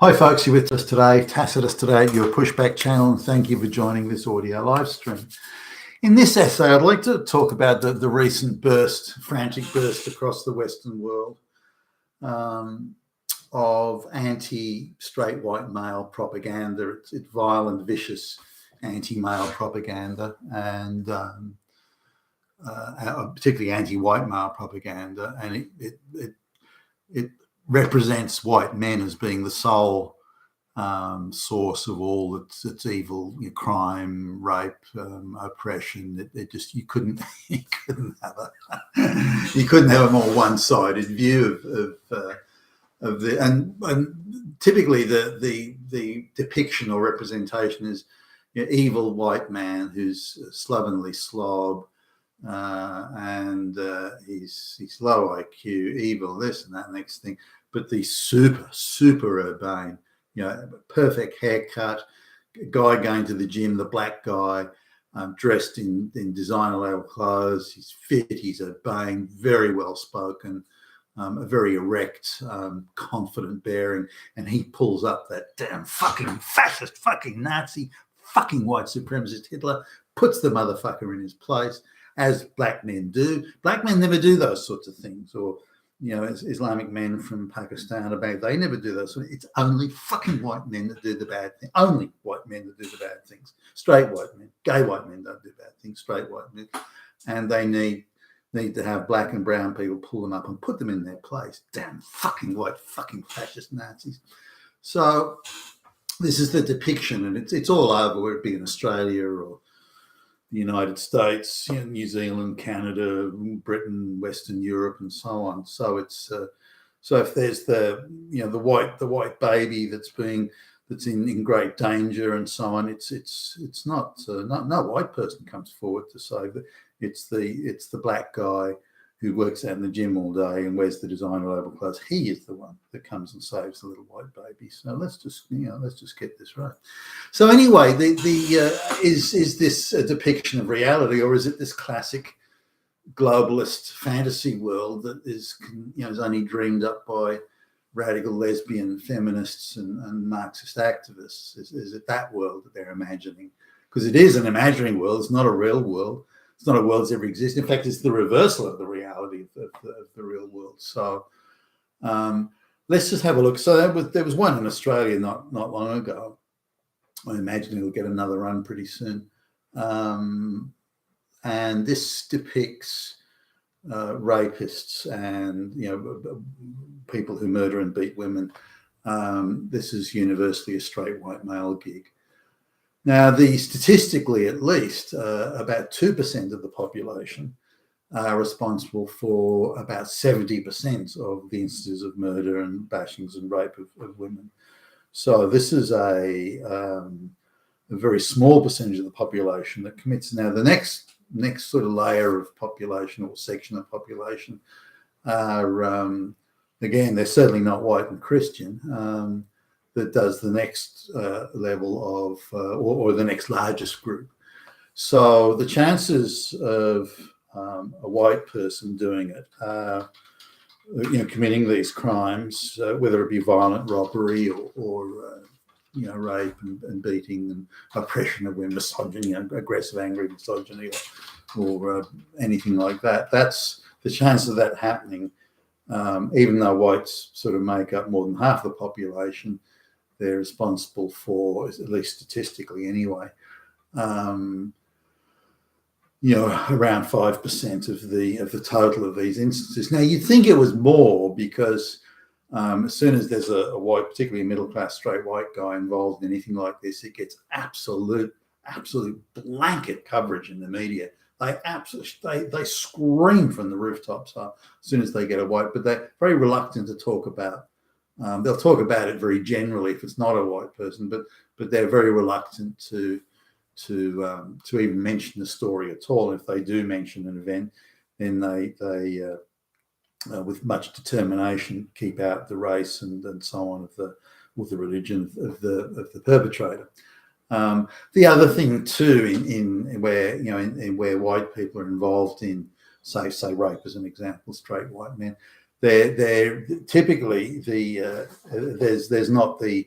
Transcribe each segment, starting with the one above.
Hi folks, you're with us today, Tacitus today at your Pushback channel, and thank you for joining this audio live stream. In this essay, I'd like to talk about the recent frantic burst across the Western world of anti-straight white male propaganda. It's violent, vicious anti-male propaganda, and particularly anti-white male propaganda, and it represents white men as being the sole source of all its evil, crime, rape, oppression. You couldn't have a more one-sided view of the and typically the depiction or representation is evil white man who's a slovenly slob. And he's low IQ, evil, this and that next thing, but the super urbane, perfect haircut, guy going to the gym, the black guy, dressed in designer level clothes. He's fit, he's urbane, very well spoken, a very erect, confident bearing, and he pulls up that damn fucking fascist, fucking Nazi, fucking white supremacist Hitler, puts the motherfucker in his place, as black men do. Black men never do those sorts of things, or as Islamic men from Pakistan or Bangladesh, they never do those. It's only fucking white men that do the bad thing. Only white men that do the bad things. Straight white men, gay white men don't do bad things. Straight white men, and they need to have black and brown people pull them up and put them in their place. Damn fucking white, fucking fascist Nazis. So this is the depiction, and it's all over, whether it be in Australia or the United States, New Zealand, Canada, Britain, Western Europe, and so on. So it's so if there's the white baby that's in great danger and so on, it's not no white person comes forward to save it. It's the black guy who works out in the gym all day and wears the designer label clothes. He is the one that comes and saves the little white baby. So let's just get this right. So anyway, is this a depiction of reality, or is it this classic globalist fantasy world that is only dreamed up by radical lesbian feminists and Marxist activists? Is it that world that they're imagining? Because it is an imaginary world. It's not a real world. It's not a world that's ever existed. In fact, it's the reversal of the reality of the real world. So let's just have a look. So there was one in Australia not long ago. I imagine it'll get another run pretty soon. And this depicts rapists and people who murder and beat women. This is universally a straight white male gig. Now, statistically at least, about 2% of the population are responsible for about 70% of the instances of murder and bashings and rape of women. So this is a very small percentage of the population that commits. Now, the next sort of layer of population or section of population are, again, they're certainly not white and Christian, that does the next level of, or the next largest group. So the chances of a white person doing it, committing these crimes, whether it be violent robbery or rape and beating and oppression of women, misogyny, aggressive, angry misogyny, or anything like that. That's the chance of that happening. Even though whites sort of make up more than half the population, they're responsible for, at least statistically anyway, around 5% of the total of these instances. Now, you'd think it was more because as soon as there's a white, particularly a middle-class straight white guy involved in anything like this, it gets absolute blanket coverage in the media. They scream from the rooftops as soon as they get a white, but they're very reluctant to talk about. They'll talk about it very generally if it's not a white person, but they're very reluctant to even mention the story at all. If they do mention an event, then they with much determination keep out the race and so on of the religion of the perpetrator. The other thing too, in where white people are involved in, say rape as an example, straight white men, they're typically there's not the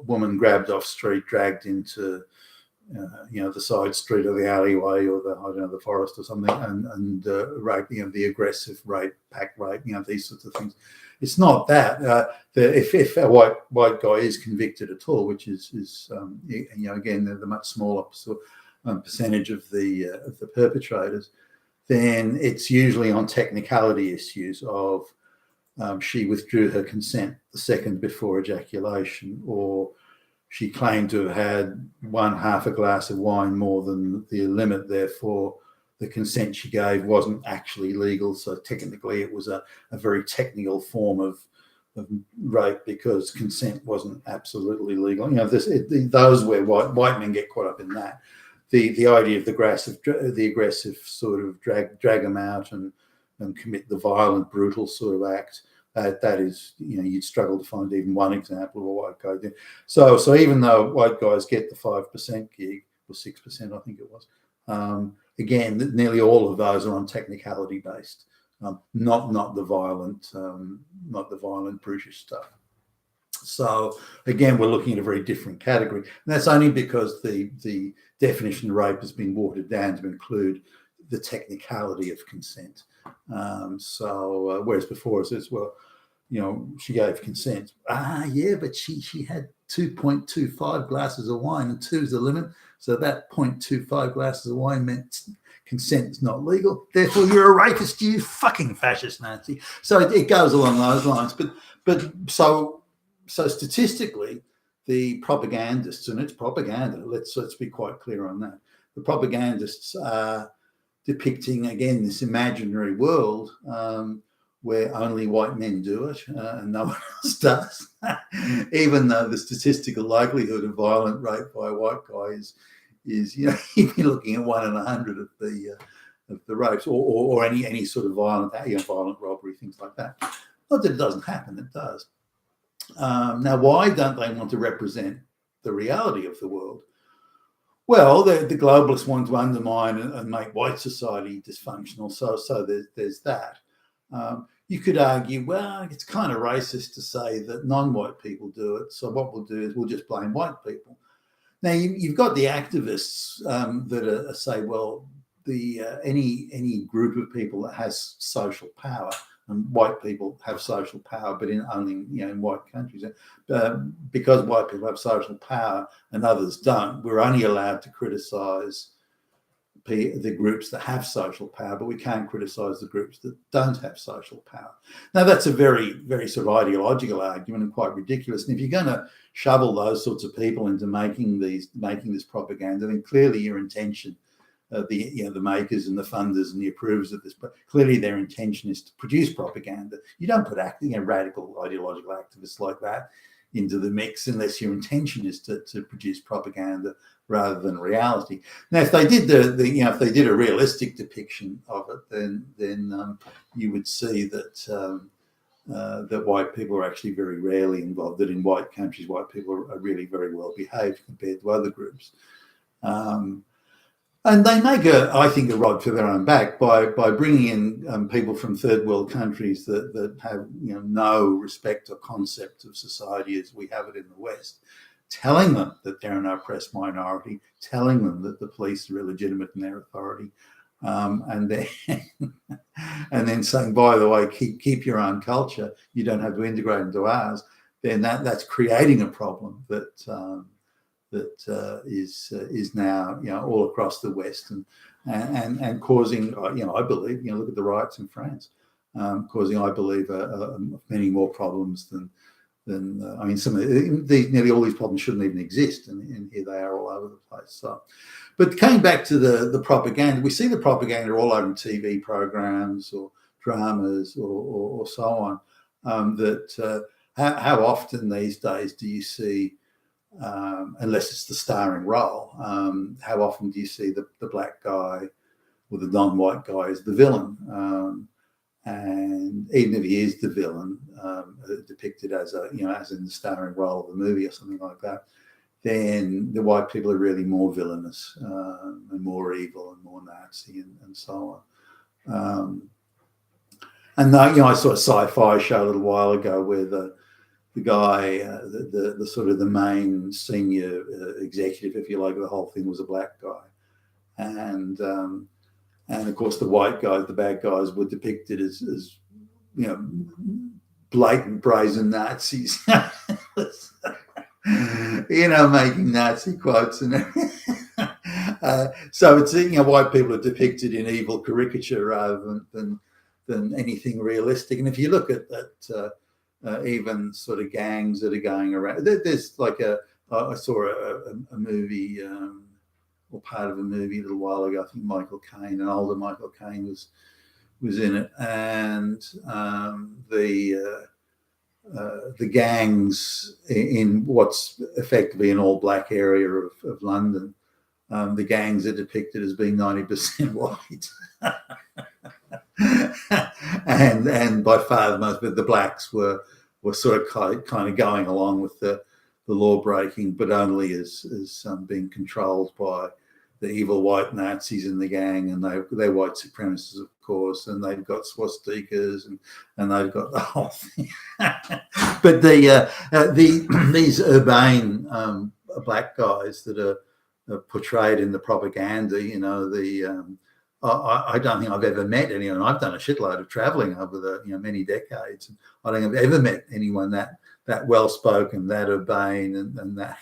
woman grabbed off street, dragged into the side street or the alleyway or the forest or something, and rape, the aggressive rape, pack rape, these sorts of things. It's not that. If a white guy is convicted at all, which is again the much smaller percentage of the perpetrators, then it's usually on technicality issues of she withdrew her consent the second before ejaculation, or she claimed to have had half a glass of wine more than the limit, therefore the consent she gave wasn't actually legal. So technically it was a very technical form of rape because consent wasn't absolutely legal. Those where white men get caught up in that. The idea of the aggressive sort of drag them out and commit the violent, brutal sort of act. That is, you'd struggle to find even one example of a white guy doing. So even though white guys get the 5% gig, or 6%, I think it was, again, nearly all of those are on technicality based, not the violent, brutish stuff. So again, we're looking at a very different category, and that's only because the definition of rape has been watered down to include the technicality of consent. Whereas before it says, well, she gave consent. Yeah, but she had 2.25 glasses of wine, and 2 is the limit. So that 0.25 glasses of wine meant consent is not legal. Therefore, you're a rapist, you fucking fascist Nazi. So it goes along those lines. But so statistically, the propagandists, and it's propaganda. Let's be quite clear on that. The propagandists are depicting, again, this imaginary world where only white men do it and no one else does, even though the statistical likelihood of violent rape by a white guy is you're looking at 1 in 100 of the rapes, or any sort of violent robbery, things like that. Not that it doesn't happen, it does. Now, why don't they want to represent the reality of the world? Well, the globalists want to undermine and make white society dysfunctional. So there's that. You could argue, well, it's kind of racist to say that non-white people do it. So what we'll do is we'll just blame white people. Now you've got the activists that say, well, any group of people that has social power, and white people have social power, but only in white countries. Because white people have social power and others don't, we're only allowed to criticise the groups that have social power, but we can't criticise the groups that don't have social power. Now, that's a very, very sort of ideological argument and quite ridiculous. And if you're going to shovel those sorts of people into making this propaganda, then clearly your intention, the makers and the funders and the approvers of this, but clearly their intention is to produce propaganda. You don't put radical ideological activists like that into the mix unless your intention is to produce propaganda rather than reality. Now, if they did if they did a realistic depiction of it, then you would see that that white people are actually very rarely involved. That in white countries, white people are really very well behaved compared to other groups. And they make I think, a rod for their own back by bringing in people from third world countries that have no respect or concept of society as we have it in the West, telling them that they're an oppressed minority, telling them that the police are illegitimate in their authority, and then saying, by the way, keep your own culture. You don't have to integrate into ours. Then that's creating a problem that is now all across the West and causing I believe look at the riots in France, causing I believe many more problems than some of nearly all these problems shouldn't even exist, and here they are all over the place. So, but coming back to the propaganda, we see the propaganda all over TV programs or dramas or so on. How often these days do you see? Unless it's the starring role, how often do you see the black guy or the non-white guy as the villain? And even if he is the villain, depicted as as in the starring role of the movie or something like that, then the white people are really more villainous and more evil and more Nazi and so on. And I saw a sci-fi show a little while ago where the guy, the sort of the main senior executive, if you like, the whole thing was a black guy, and of course the white guys, the bad guys, were depicted as blatant brazen Nazis, making Nazi quotes and everything. So it's white people are depicted in evil caricature rather than anything realistic. And if you look at that. Even sort of gangs that are going around. There's like I saw a movie or part of a movie a little while ago. I think Michael Caine, an older Michael Caine, was in it, and the gangs in what's effectively an all black area of London. The gangs are depicted as being 90% white. and by far the most, but the blacks were sort of kind of going along with the law breaking, but only as being controlled by the evil white Nazis in the gang, and they're white supremacists, of course, and they've got swastikas and they've got the whole thing. But these urbane black guys that are portrayed in the propaganda, I don't think I've ever met anyone. I've done a shitload of traveling over the many decades. I don't think I've ever met anyone that well spoken, that urbane, and that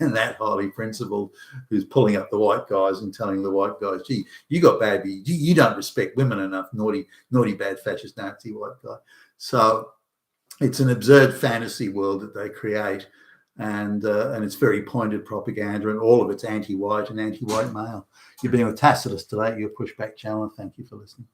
and that highly principled, who's pulling up the white guys and telling the white guys, "Gee, you got bad. You don't respect women enough. Naughty, bad fascist Nazi white guy." So it's an absurd fantasy world that they create. And it's very pointed propaganda, and all of it's anti-white and anti-white male. You've been with Tacitus today, your Pushback channel. Thank you for listening.